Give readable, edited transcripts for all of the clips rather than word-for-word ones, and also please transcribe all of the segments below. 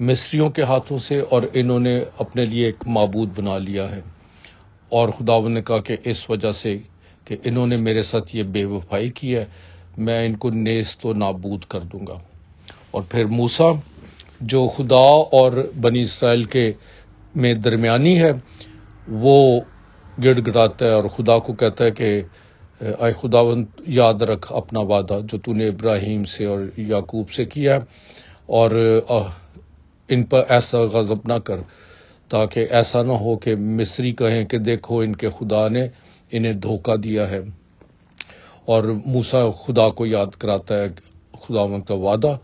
مصریوں کے ہاتھوں سے، اور انہوں نے اپنے لیے ایک معبود بنا لیا ہے، اور خداوند نے کہا کہ اس وجہ سے کہ انہوں نے میرے ساتھ یہ بے وفائی کی ہے، میں ان کو نیست و نابود کر دوں گا۔ اور پھر موسیٰ جو خدا اور بنی اسرائیل کے میں درمیانی ہے، وہ گڑ گڑاتا ہے اور خدا کو کہتا ہے کہ اے خداوند، یاد رکھ اپنا وعدہ جو تو نے ابراہیم سے اور یعقوب سے کیا ہے، اور ان پر ایسا غضب نہ کر تاکہ ایسا نہ ہو کہ مصری کہیں کہ دیکھو ان کے خدا نے انہیں دھوکہ دیا ہے۔ اور موسیٰ خدا کو یاد کراتا ہے خداوند کا وعدہ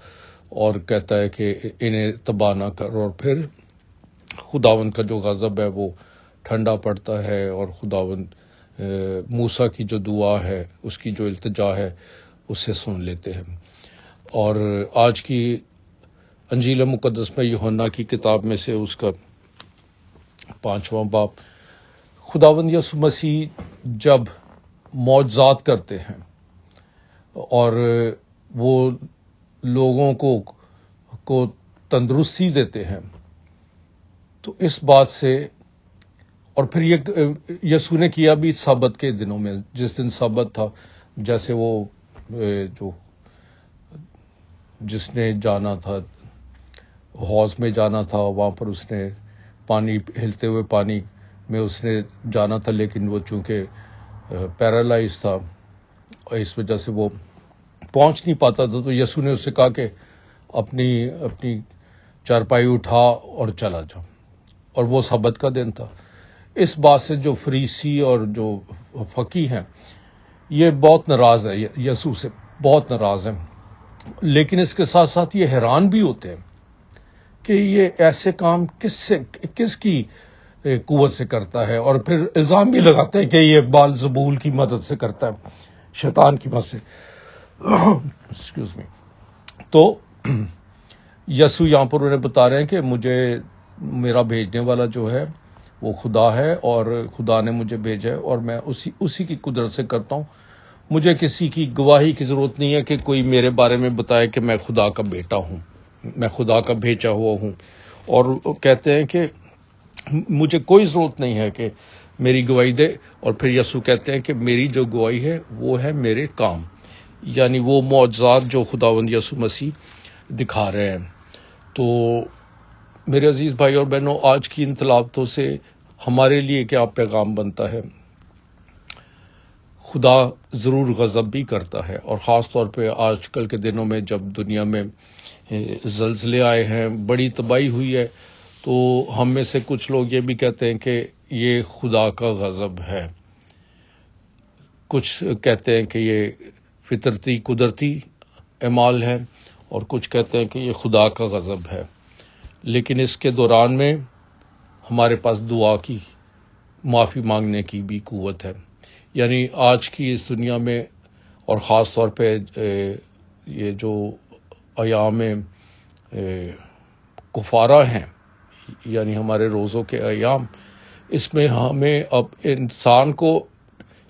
اور کہتا ہے کہ انہیں تباہ نہ کر، اور پھر خداوند کا جو غضب ہے وہ ٹھنڈا پڑتا ہے، اور خداوند موسیٰ کی جو دعا ہے، اس کی جو التجا ہے، اسے سن لیتے ہیں۔ اور آج کی انجیل مقدس میں یوحنا کی کتاب میں سے اس کا 5واں باب، خداوند یسوع مسیح جب معجزات کرتے ہیں اور وہ لوگوں کو تندرستی دیتے ہیں، تو اس بات سے، اور پھر یہ یسوع نے کیا بھی سبت کے دنوں میں، جس دن سبت تھا، جیسے وہ جو جس نے جانا تھا حوض میں جانا تھا، وہاں پر اس نے پانی، ہلتے ہوئے پانی میں اس نے جانا تھا، لیکن وہ چونکہ پیرالائز تھا اور اس وجہ سے وہ پہنچ نہیں پاتا تھا، تو یسوع نے اس سے کہا کہ اپنی چارپائی اٹھا اور چلا جا، اور وہ سبت کا دن تھا۔ اس بات سے جو فریسی اور جو فقیہ ہیں یہ بہت ناراض ہے، یسوع سے بہت ناراض ہیں، لیکن اس کے ساتھ ساتھ یہ حیران بھی ہوتے ہیں کہ یہ ایسے کام کس کی قوت سے کرتا ہے، اور پھر الزام بھی لگاتے ہیں کہ یہ بال زبول کی مدد سے کرتا ہے، شیطان کی مدد سے۔ Excuse me. تو یسوع یہاں پر انہیں بتا رہے ہیں کہ میرا بھیجنے والا جو ہے وہ خدا ہے، اور خدا نے مجھے بھیجا ہے، اور میں اسی کی قدرت سے کرتا ہوں۔ مجھے کسی کی گواہی کی ضرورت نہیں ہے کہ کوئی میرے بارے میں بتائے کہ میں خدا کا بیٹا ہوں، میں خدا کا بھیجا ہوا ہوں۔ اور کہتے ہیں کہ مجھے کوئی ضرورت نہیں ہے کہ میری گواہی دے، اور پھر یسوع کہتے ہیں کہ میری جو گواہی ہے وہ ہے میرے کام، یعنی وہ معجزات جو خداوند یسوع مسیح دکھا رہے ہیں۔ تو میرے عزیز بھائی اور بہنوں، آج کی ان تلاوتوں سے ہمارے لیے کیا پیغام بنتا ہے؟ خدا ضرور غضب بھی کرتا ہے، اور خاص طور پہ آج کل کے دنوں میں جب دنیا میں زلزلے آئے ہیں، بڑی تباہی ہوئی ہے، تو ہم میں سے کچھ لوگ یہ بھی کہتے ہیں کہ یہ خدا کا غضب ہے، کچھ کہتے ہیں کہ یہ فطرتی قدرتی اعمال ہے، اور کچھ کہتے ہیں کہ یہ خدا کا غضب ہے۔ لیکن اس کے دوران میں ہمارے پاس دعا کی، معافی مانگنے کی بھی قوت ہے۔ یعنی آج کی اس دنیا میں، اور خاص طور پہ یہ جو ایام کفارہ ہیں، یعنی ہمارے روزوں کے ایام، اس میں ہمیں اب انسان کو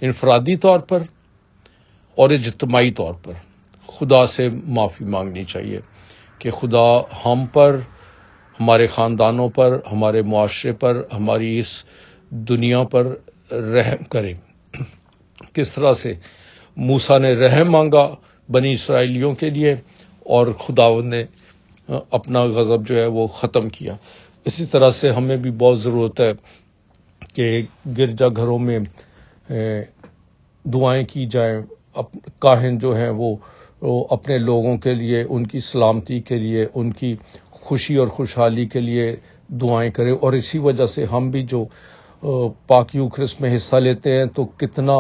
انفرادی طور پر اور اجتماعی طور پر خدا سے معافی مانگنی چاہیے کہ خدا ہم پر، ہمارے خاندانوں پر، ہمارے معاشرے پر، ہماری اس دنیا پر رحم کرے۔ کس طرح سے موسیٰ نے رحم مانگا بنی اسرائیلیوں کے لیے، اور خداوند نے اپنا غضب جو ہے وہ ختم کیا۔ اسی طرح سے ہمیں بھی بہت ضرورت ہے کہ گرجا گھروں میں دعائیں کی جائیں، کاہن جو ہیں وہ اپنے لوگوں کے لیے، ان کی سلامتی کے لیے، ان کی خوشی اور خوشحالی کے لیے دعائیں کریں، اور اسی وجہ سے ہم بھی جو پاک یوکرس میں حصہ لیتے ہیں تو کتنا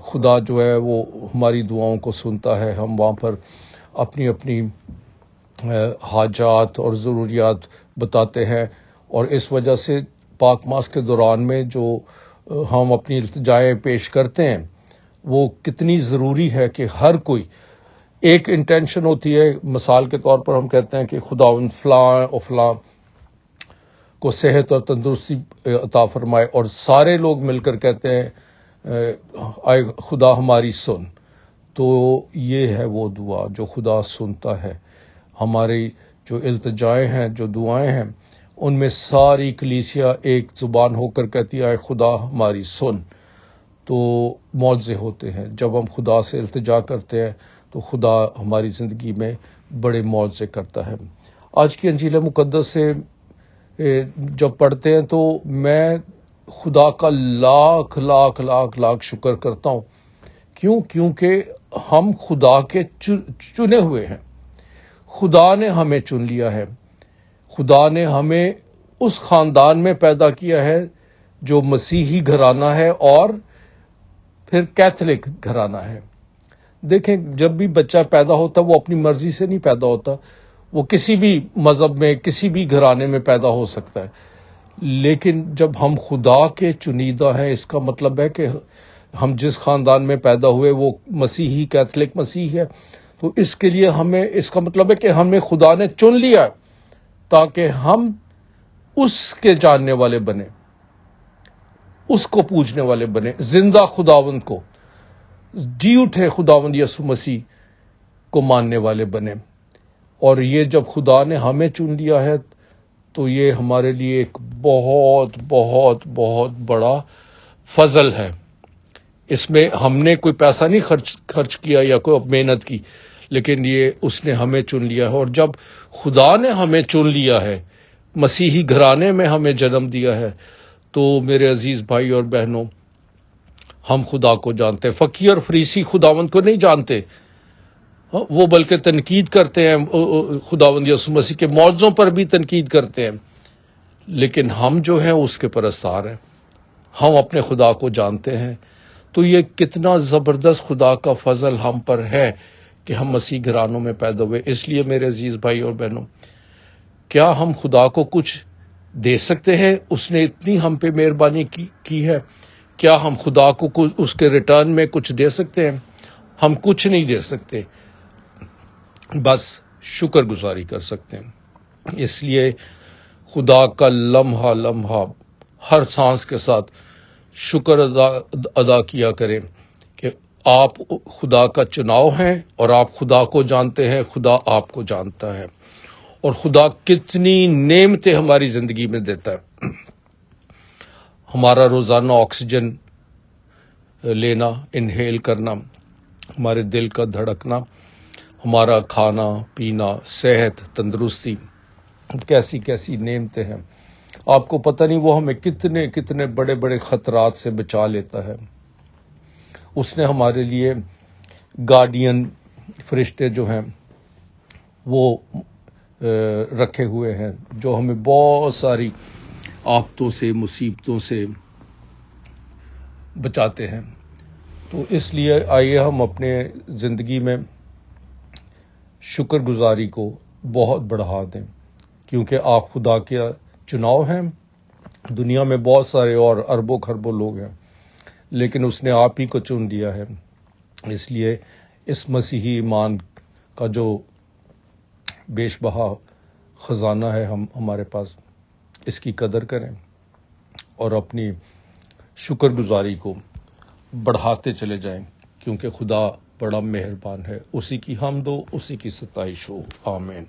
خدا جو ہے وہ ہماری دعاؤں کو سنتا ہے۔ ہم وہاں پر اپنی اپنی حاجات اور ضروریات بتاتے ہیں، اور اس وجہ سے پاک ماس کے دوران میں جو ہم اپنی التجائیں پیش کرتے ہیں وہ کتنی ضروری ہے کہ ہر کوئی ایک انٹینشن ہوتی ہے۔ مثال کے طور پر ہم کہتے ہیں کہ خداوند فلاں اور فلاں کو صحت اور تندرستی عطا فرمائے، اور سارے لوگ مل کر کہتے ہیں اے خدا ہماری سن، تو یہ ہے وہ دعا جو خدا سنتا ہے۔ ہماری جو التجائیں ہیں، جو دعائیں ہیں، ان میں ساری کلیسیا ایک زبان ہو کر کہتی ہے، اے خدا ہماری سن۔ تو معجزے ہوتے ہیں جب ہم خدا سے التجا کرتے ہیں، تو خدا ہماری زندگی میں بڑے معجزے کرتا ہے۔ آج کی انجیل مقدس سے جب پڑھتے ہیں تو میں خدا کا لاکھ لاکھ لاکھ لاکھ شکر کرتا ہوں۔ کیونکہ ہم خدا کے چنے ہوئے ہیں۔ خدا نے ہمیں چن لیا ہے۔ خدا نے ہمیں اس خاندان میں پیدا کیا ہے جو مسیحی گھرانہ ہے اور پھر کیتھولک گھرانہ ہے۔ دیکھیں، جب بھی بچہ پیدا ہوتا وہ اپنی مرضی سے نہیں پیدا ہوتا، وہ کسی بھی مذہب میں، کسی بھی گھرانے میں پیدا ہو سکتا ہے، لیکن جب ہم خدا کے چنیدہ ہیں، اس کا مطلب ہے کہ ہم جس خاندان میں پیدا ہوئے وہ مسیحی کیتھولک مسیح ہے، تو اس کے لیے اس کا مطلب ہے کہ ہمیں خدا نے چن لیا تاکہ ہم اس کے جاننے والے بنے، اس کو پوجنے والے بنے، زندہ خداوند کو، جی اٹھے خداوند یسوع مسیح کو ماننے والے بنے۔ اور یہ جب خدا نے ہمیں چن لیا ہے تو یہ ہمارے لیے ایک بہت بہت بہت بڑا فضل ہے۔ اس میں ہم نے کوئی پیسہ نہیں خرچ کیا یا کوئی محنت کی، لیکن یہ اس نے ہمیں چن لیا ہے۔ اور جب خدا نے ہمیں چن لیا ہے، مسیحی گھرانے میں ہمیں جنم دیا ہے، تو میرے عزیز بھائی اور بہنوں، ہم خدا کو جانتے ہیں۔ فقیر اور فریسی خداوند کو نہیں جانتے، وہ بلکہ تنقید کرتے ہیں، خداوند یسوع مسیح کے معجزوں پر بھی تنقید کرتے ہیں، لیکن ہم جو ہیں اس کے پرستار ہیں، ہم اپنے خدا کو جانتے ہیں۔ تو یہ کتنا زبردست خدا کا فضل ہم پر ہے کہ ہم مسیح گھرانوں میں پیدا ہوئے۔ اس لیے میرے عزیز بھائی اور بہنوں، کیا ہم خدا کو کچھ دے سکتے ہیں؟ اس نے اتنی ہم پہ مہربانی کی ہے، کیا ہم خدا کو اس کے ریٹرن میں کچھ دے سکتے ہیں؟ ہم کچھ نہیں دے سکتے، بس شکر گزاری کر سکتے ہیں۔ اس لیے خدا کا لمحہ لمحہ ہر سانس کے ساتھ شکر ادا کیا کریں کہ آپ خدا کا چناؤ ہیں اور آپ خدا کو جانتے ہیں، خدا آپ کو جانتا ہے، اور خدا کتنی نعمتیں ہماری زندگی میں دیتا ہے۔ ہمارا روزانہ آکسیجن لینا، انہیل کرنا، ہمارے دل کا دھڑکنا، ہمارا کھانا پینا، صحت، تندرستی، کیسی کیسی نعمتیں ہیں۔ آپ کو پتہ نہیں وہ ہمیں کتنے کتنے بڑے بڑے خطرات سے بچا لیتا ہے۔ اس نے ہمارے لیے گارڈین فرشتے جو ہیں وہ رکھے ہوئے ہیں، جو ہمیں بہت ساری آفتوں سے، مصیبتوں سے بچاتے ہیں۔ تو اس لیے آئیے ہم اپنے زندگی میں شکر گزاری کو بہت بڑھا دیں، کیونکہ آپ خدا کے چناؤ ہیں۔ دنیا میں بہت سارے اور اربوں خربوں لوگ ہیں، لیکن اس نے آپ ہی کو چن لیا ہے۔ اس لیے اس مسیحی ایمان کا جو بیش بہا خزانہ ہے ہمارے پاس، اس کی قدر کریں اور اپنی شکر گزاری کو بڑھاتے چلے جائیں، کیونکہ خدا بڑا مہربان ہے۔ اسی کی حمد ہو، اسی کی ستائش ہو۔ آمین۔